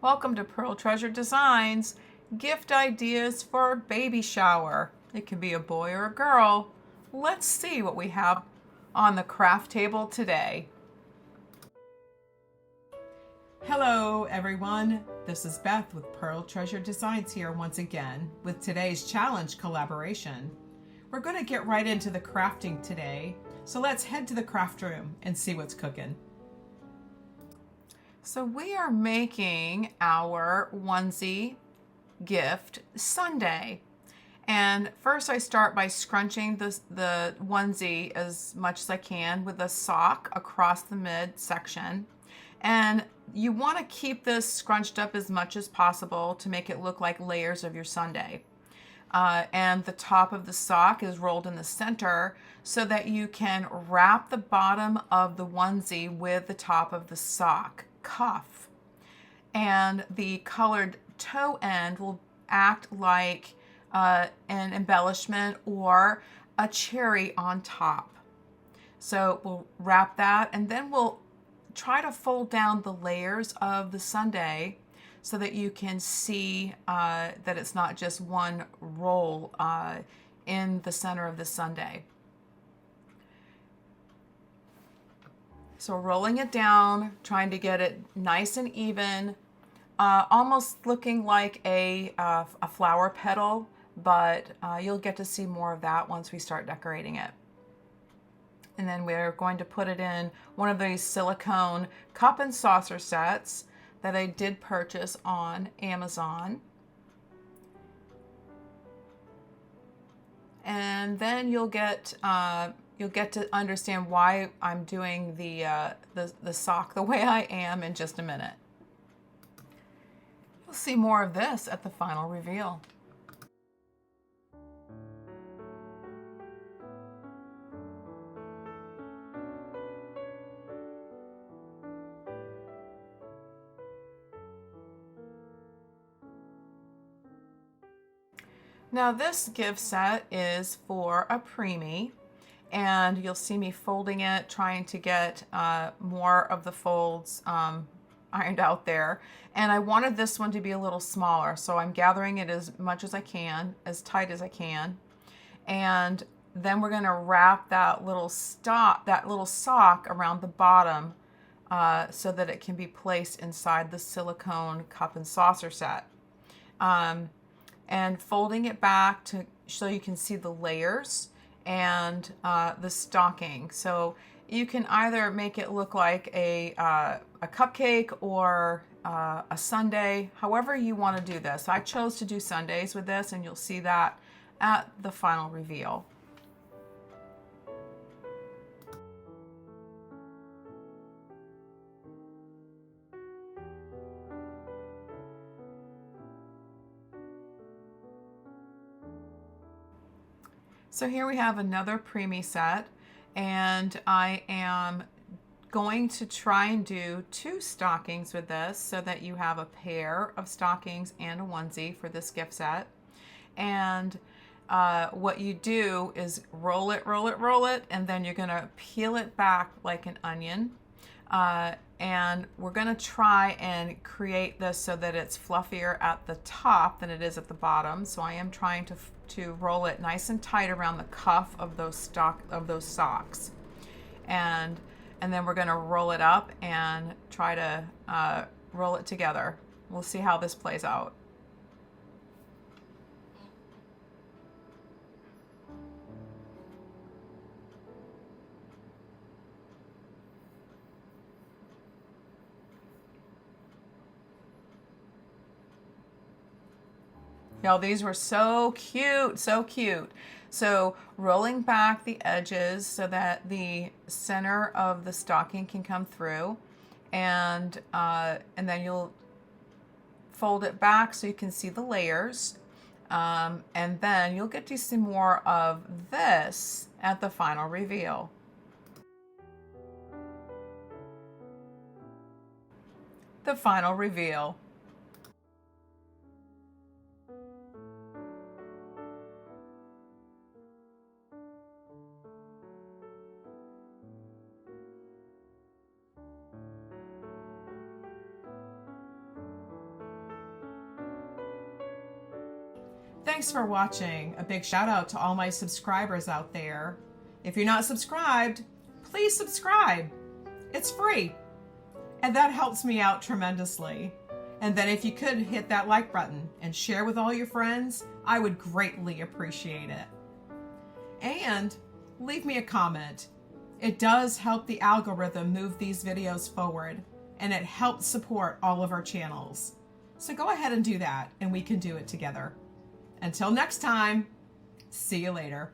Welcome to Pearl Treasure Designs, gift ideas for a baby shower. It can be a boy or a girl. Let's see what we have on the craft table today. Hello everyone, this is Beth with Pearl Treasure Designs here once again with today's challenge collaboration. We're going to get right into the crafting today, so let's head to the craft room and see what's cooking. So we are making our onesie gift sundae. And first I start by scrunching the onesie as much as I can with a sock across the midsection. And you want to keep this scrunched up as much as possible to make it look like layers of your sundae. And the top of the sock is rolled in the center so that you can wrap the bottom of the onesie with the top of the sock cuff. And the colored toe end will act like an embellishment or a cherry on top. So we'll wrap that, and then we'll try to fold down the layers of the sundae so that you can see that it's not just one roll in the center of the sundae. So rolling it down, trying to get it nice and even, almost looking like a flower petal, but you'll get to see more of that once we start decorating it. And then we're going to put it in one of these silicone cup and saucer sets that I did purchase on Amazon. And then you'll get to understand why I'm doing the sock the way I am in just a minute. You'll see more of this at the final reveal. Now this gift set is for a preemie, and you'll see me folding it, trying to get more of the folds ironed out there. And I wanted this one to be a little smaller, so I'm gathering it as much as I can, as tight as I can. And then we're gonna wrap that little sock around the bottom so that it can be placed inside the silicone cup and saucer set. And folding it back so you can see the layers and the stocking. So you can either make it look like a cupcake or a sundae, however you want to do this. I chose to do sundaes with this, and you'll see that at the final reveal. So here we have another preemie set, and I am going to try and do 2 stockings with this so that you have a pair of stockings and a onesie for this gift set. And what you do is roll it, and then you're gonna peel it back like an onion. And we're gonna try and create this so that it's fluffier at the top than it is at the bottom. So I am trying to roll it nice and tight around the cuff of those socks, and then we're going to roll it up and try to roll it together. We'll see how this plays out. Y'all, these were so cute, so cute. So rolling back the edges so that the center of the stocking can come through, and then you'll fold it back so you can see the layers, and then you'll get to see more of this at the final reveal. The final reveal. Thanks for watching. A big shout out to all my subscribers out there. If you're not subscribed, please subscribe. It's free. And that helps me out tremendously. And then if you could hit that like button and share with all your friends, I would greatly appreciate it. And leave me a comment. It does help the algorithm move these videos forward, and it helps support all of our channels. So go ahead and do that, and we can do it together. Until next time, see you later.